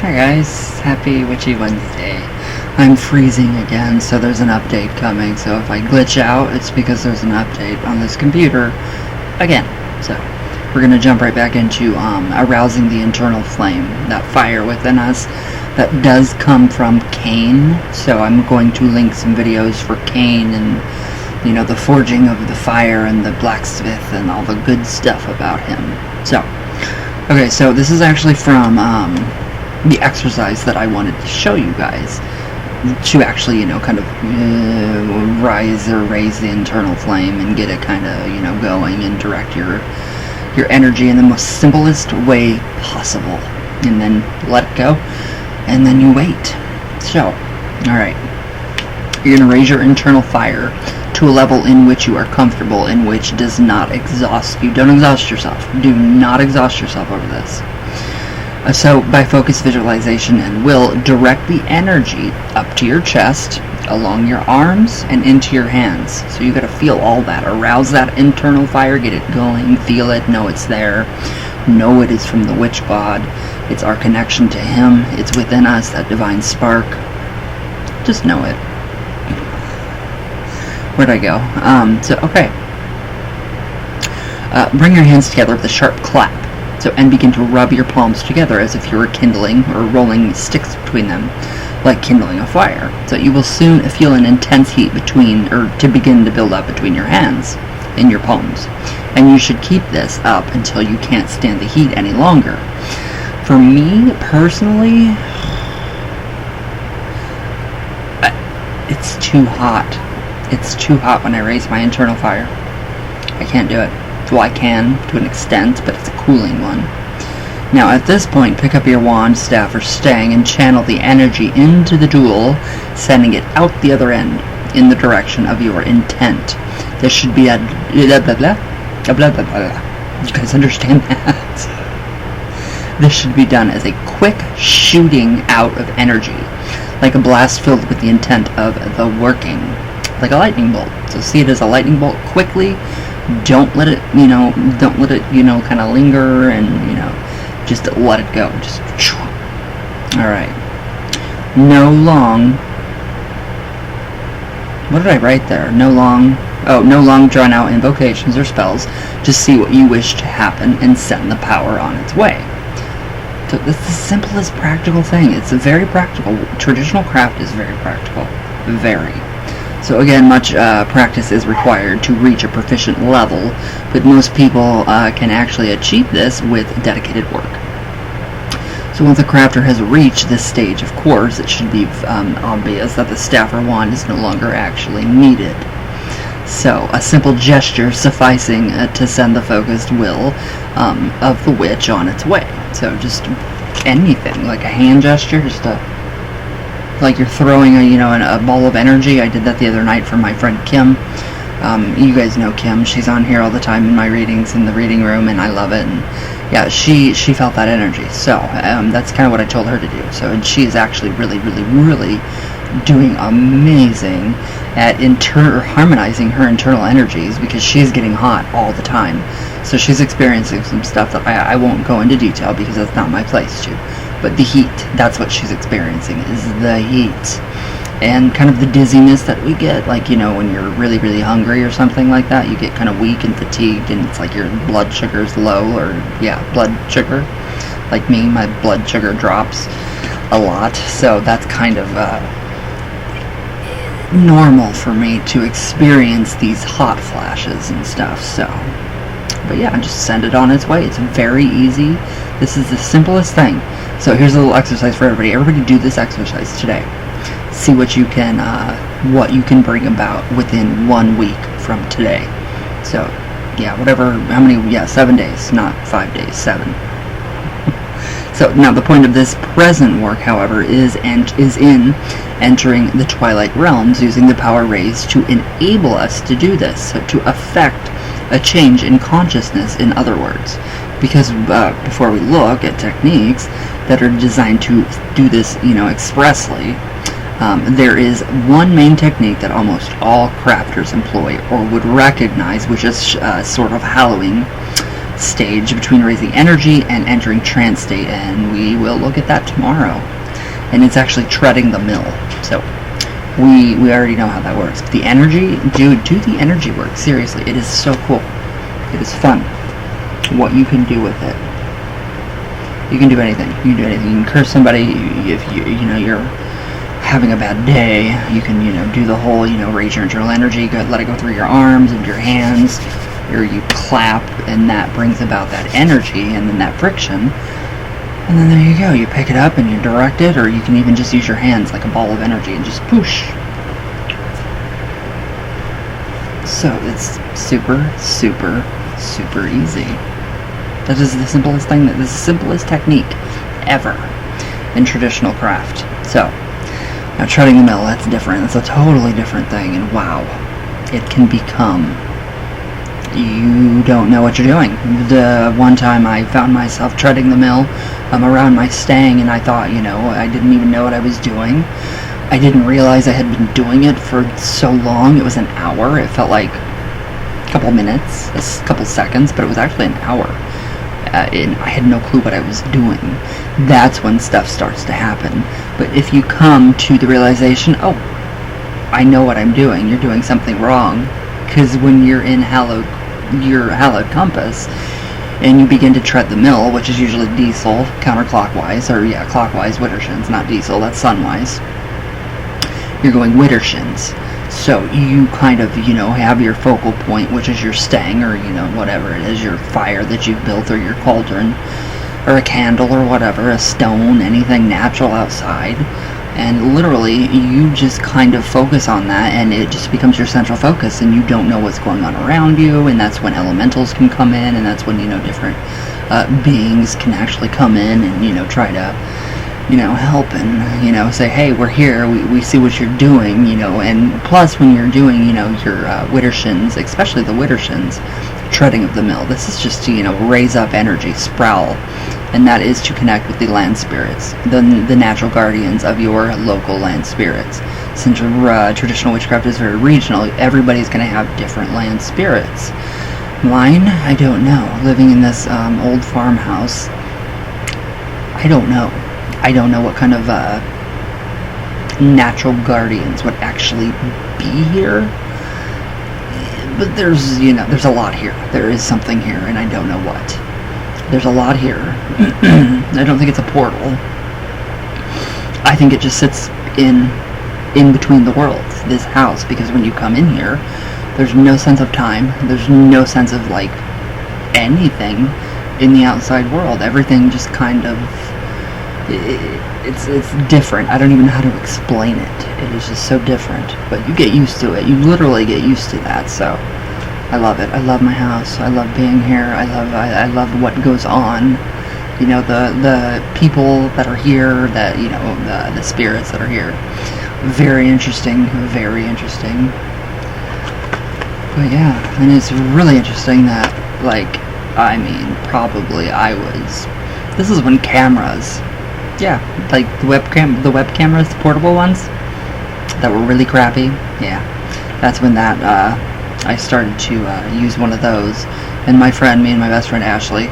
Hi guys, happy Witchy Wednesday. I'm freezing again, so there's an update coming, so if I glitch out, it's because there's an update on this computer again. So, we're going to jump right back into arousing the internal flame, that fire within us that does come from Cain. So I'm going to link some videos for Cain and, you know, the forging of the fire and the blacksmith and all the good stuff about him. So, okay, so this is actually from the exercise that I wanted to show you guys to actually, you know, kind of raise the internal flame and get it kind of, you know, going and direct your energy in the most simplest way possible, and then let it go, and then you wait. So, alright, you're going to raise your internal fire to a level in which you are comfortable, in which does not exhaust you. Don't exhaust yourself. Do not exhaust yourself over this. So, by focus, visualization, and will, direct the energy up to your chest, along your arms, and into your hands. So you got to feel all that. Arouse that internal fire, get it going, feel it, know it's there, know it is from the witch god. It's our connection to him. It's within us, that divine spark. Just know it. Where'd I go? Okay. Bring your hands together with a sharp clap. And begin to rub your palms together as if you were kindling or rolling sticks between them, like kindling a fire. So you will soon feel an intense heat to begin to build up between your hands and your palms. And you should keep this up until you can't stand the heat any longer. For me, personally, it's too hot. It's too hot when I raise my internal fire. I can't do it. Well, I can, to an extent, but it's a cooling one. Now, at this point, pick up your wand, staff, or stang and channel the energy into the jewel, sending it out the other end, in the direction of your intent. This should be a blah, blah, blah, blah, blah, blah. You guys understand that? This should be done as a quick shooting out of energy, like a blast filled with the intent of the working, like a lightning bolt. So see it as a lightning bolt quickly. Don't let it, kind of linger, and, just let it go. Just, alright. No long, what did I write there? No long drawn out invocations or spells. Just see what you wish to happen and send the power on its way. So it's the simplest practical thing. It's a very practical. Traditional craft is very practical. Very. So again, much practice is required to reach a proficient level, but most people can actually achieve this with dedicated work. So once a crafter has reached this stage, of course, it should be obvious that the staff or wand is no longer actually needed. So a simple gesture sufficing to send the focused will of the witch on its way. So just anything, like a hand gesture, just like you're throwing a ball of energy. I did that the other night for my friend Kim. You guys know Kim. She's on here all the time in my readings in the reading room, and I love it. And yeah, she felt that energy. So that's kind of what I told her to do. So, and she is actually really, really, really doing amazing at harmonizing her internal energies, because she's getting hot all the time. So she's experiencing some stuff that I won't go into detail because that's not my place to. But the heat, that's what she's experiencing, is the heat. And kind of the dizziness that we get, like, when you're really, really hungry or something like that, you get kind of weak and fatigued, and it's like your blood sugar's low, or, blood sugar. Like me, my blood sugar drops a lot, so that's kind of normal for me to experience these hot flashes and stuff, so. But yeah, just send it on its way. It's very easy. This is the simplest thing. So here's a little exercise for everybody. Everybody do this exercise today. See what you can bring about within 1 week from today. So, yeah, 7 days, not 5 days, 7. So now the point of this present work, however, is in entering the Twilight Realms, using the power raised to enable us to do this, so to affect a change in consciousness, in other words. Because before we look at techniques that are designed to do this, expressly, there is one main technique that almost all crafters employ or would recognize, which is sort of hallowing, stage between raising energy and entering trance state, and we will look at that tomorrow. And it's actually treading the mill. So we already know how that works. But the energy, do the energy work. Seriously, it is so cool. It is fun. What you can do with it. You can do anything. You can do anything. You can curse somebody if you're having a bad day. You can do the whole raise your internal energy, let it go through your arms and your hands, or you clap, and that brings about that energy and then that friction. And then there you go. You pick it up and you direct it, or you can even just use your hands like a ball of energy and just push. So it's super, super, super easy. That is the simplest thing, the simplest technique ever in traditional craft. So, now treading the mill, that's different. That's a totally different thing, and wow, it can become, you don't know what you're doing. The one time I found myself treading the mill around my staying, and I thought, I didn't even know what I was doing. I didn't realize I had been doing it for so long. It was an hour. It felt like a couple minutes, a couple seconds, but it was actually an hour. And I had no clue what I was doing. That's when stuff starts to happen. But if you come to the realization, oh, I know what I'm doing, you're doing something wrong. Because when you're in your hallowed compass, and you begin to tread the mill, which is usually diesel, counterclockwise, or clockwise, Widdershins, not diesel, that's sunwise. You're going Widdershins. So you kind of, have your focal point, which is your stang, or, whatever it is, your fire that you've built, or your cauldron, or a candle, or whatever, a stone, anything natural outside. And literally, you just kind of focus on that, and it just becomes your central focus, and you don't know what's going on around you, and that's when elementals can come in, and that's when, different beings can actually come in and, try to help and, say, hey, we're here, we see what you're doing, and plus when you're doing, your Widdershins, especially the Widdershins, treading of the mill, this is just to, raise up energy, sproul, and that is to connect with the land spirits, the natural guardians of your local land spirits. Since traditional witchcraft is very regional, everybody's going to have different land spirits. Mine, I don't know. Living in this old farmhouse, I don't know. I don't know what kind of natural guardians would actually be here. But there's a lot here. There is something here, and I don't know what. There's a lot here. I don't think it's a portal. I think it just sits in between the worlds, this house, because when you come in here, there's no sense of time. There's no sense of, anything in the outside world. Everything just kind of... It's different. I don't even know how to explain it. It is just so different. But you get used to it. You literally get used to that. So I love it. I love my house. I love being here. I love what goes on. The people that are here. That the spirits that are here. Very interesting. Very interesting. But yeah, and it's really interesting that probably I was. This is when cameras. Yeah, like the web cameras, the portable ones that were really crappy. Yeah, that's when I started to use one of those. And me and my best friend Ashley,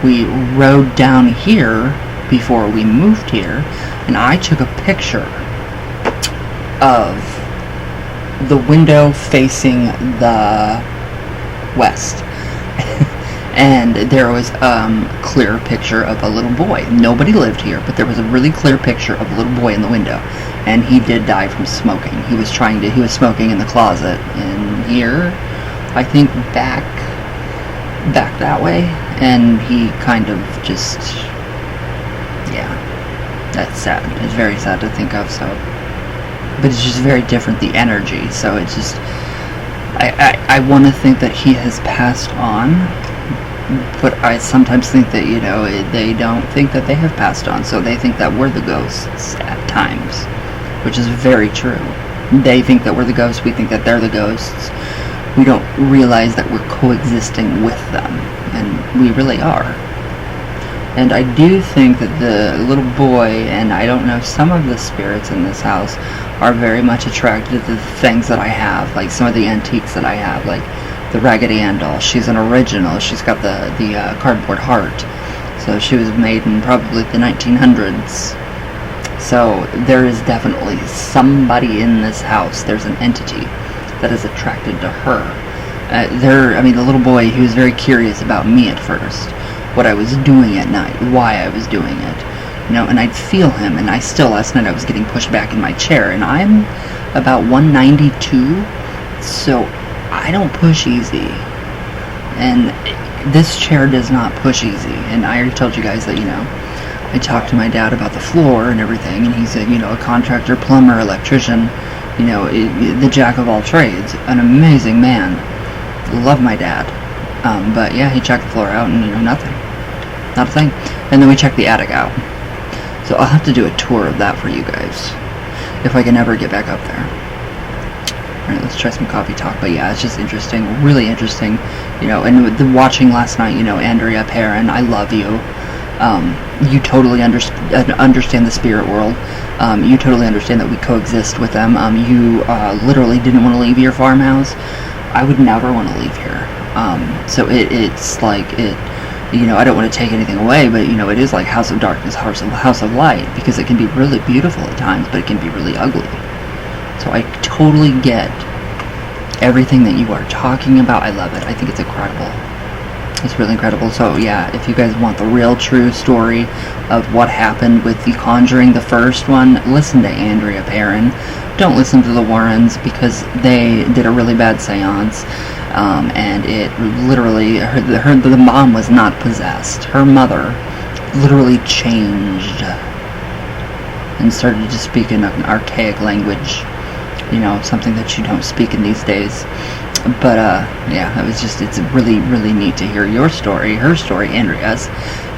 we rode down here before we moved here, and I took a picture of the window facing the west. And there was a clear picture of a little boy. Nobody lived here, but there was a really clear picture of a little boy in the window. And he did die from smoking. He was smoking in the closet in here, I think back that way. And he kind of just, yeah, that's sad. It's very sad to think of, so. But it's just very different, the energy. So it's just, I want to think that he has passed on. But I sometimes think that, they don't think that they have passed on, so they think that we're the ghosts at times, which is very true. They think that we're the ghosts, we think that they're the ghosts. We don't realize that we're coexisting with them, and we really are. And I do think that the little boy, and I don't know, some of the spirits in this house are very much attracted to the things that I have, like some of the antiques that I have, like the Raggedy Ann doll. She's an original. She's got the cardboard heart. So she was made in probably the 1900s. So there is definitely somebody in this house. There's an entity that is attracted to her. The little boy, he was very curious about me at first. What I was doing at night. Why I was doing it. And I'd feel him. And last night I was getting pushed back in my chair. And I'm about 192. So I don't push easy. And this chair does not push easy. And I already told you guys that, I talked to my dad about the floor and everything, and he said, a contractor, plumber, electrician, the jack of all trades, an amazing man. Love my dad. But yeah, he checked the floor out and, nothing. Not a thing. And then we checked the attic out. So I'll have to do a tour of that for you guys, if I can ever get back up there. Alright, let's try some coffee talk. But yeah, it's just interesting, really interesting, and watching last night, Andrea Perron, I love you. You totally understand the spirit world. You totally understand that we coexist with them. You literally didn't want to leave your farmhouse. I would never want to leave here. So it's like I don't want to take anything away, but it is like House of Darkness, House of Light, because it can be really beautiful at times, but it can be really ugly. So I totally get everything that you are talking about. I love it. I think it's incredible. It's really incredible. So yeah, if you guys want the real true story of what happened with The Conjuring, the first one, listen to Andrea Perron. Don't listen to the Warrens, because they did a really bad seance, and it literally, the mom was not possessed. Her mother literally changed and started to speak in an archaic language, something that you don't speak in these days. But yeah, it's really, really neat to hear your story, her story, Andrea's,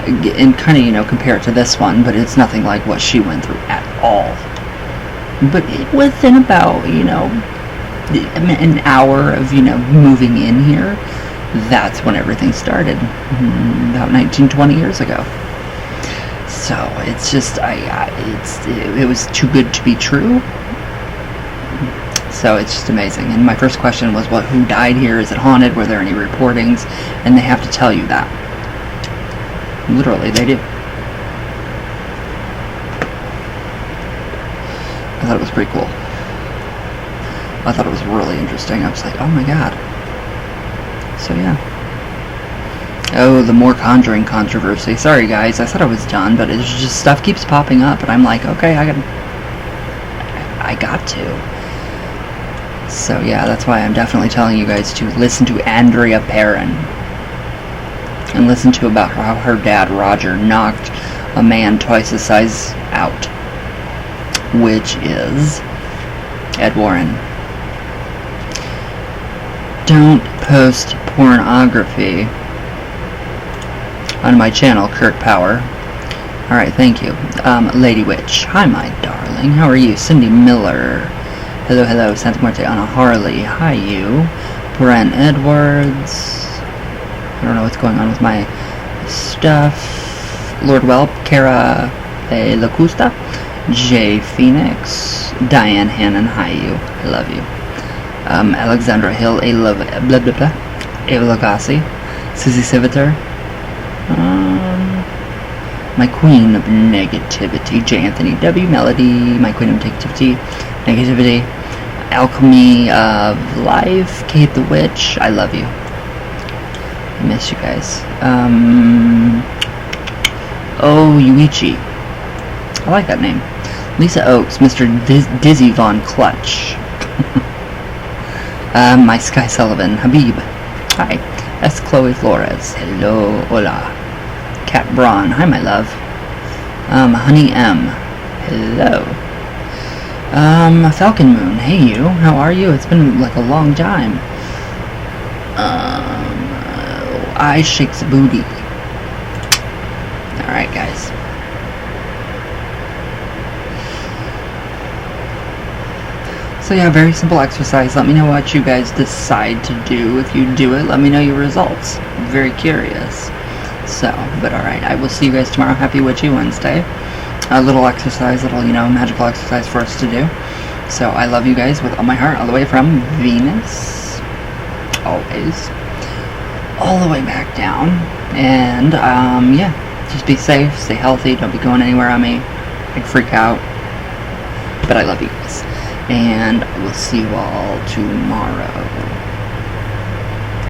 and kind of, compare it to this one, but it's nothing like what she went through at all. But within about, an hour of, moving in here, that's when everything started, about 19-20 years ago. So it's just, it was too good to be true. So it's just amazing. And my first question was, who died here? Is it haunted? Were there any reportings? And they have to tell you that. Literally, they do. I thought it was pretty cool. I thought it was really interesting. I was like, oh my god. So yeah. Oh, the more Conjuring controversy. Sorry guys, I thought I was done, but it's just stuff keeps popping up, and I'm like, okay, I got to. So yeah, that's why I'm definitely telling you guys to listen to Andrea Perron. And listen to about how her dad, Roger, knocked a man twice his size out. Which is Ed Warren. Don't post pornography on my channel, Kirk Power. Alright, thank you. Lady Witch. Hi, my darling. How are you? Cindy Miller. Hello, Santa Muerte on a Harley. Hi, you. Brent Edwards. I don't know what's going on with my stuff. Lord Welp. Cara Lacusta. Jay Phoenix. Diane Hannon. Hi, you. I love you. Alexandra Hill. Ava Lagasse. Susie Civiter. My Queen of Negativity. J. Anthony W. Melody. My Queen of Negativity. Alchemy of Life. Kate the Witch. I love you. I miss you guys. Oh, Yuichi. I like that name. Lisa Oakes. Mr. Dizzy Von Clutch. My Sky Sullivan. Habib. Hi. S. Chloe Flores. Hello. Hola. Cat Braun. Hi, my love. Honey M. Hello. Falcon Moon. Hey, you. How are you? It's been like a long time. I shakes booty. Alright, guys. So yeah, very simple exercise. Let me know what you guys decide to do. If you do it, let me know your results. I'm very curious. So, but alright, I will see you guys tomorrow. Happy Witchy Wednesday. A little exercise, magical exercise for us to do. So I love you guys with all my heart, all the way from Venus. always, all the way back down. And, yeah, just be safe, stay healthy, don't be going anywhere on me. I'd freak out. But I love you guys. And I will see you all tomorrow.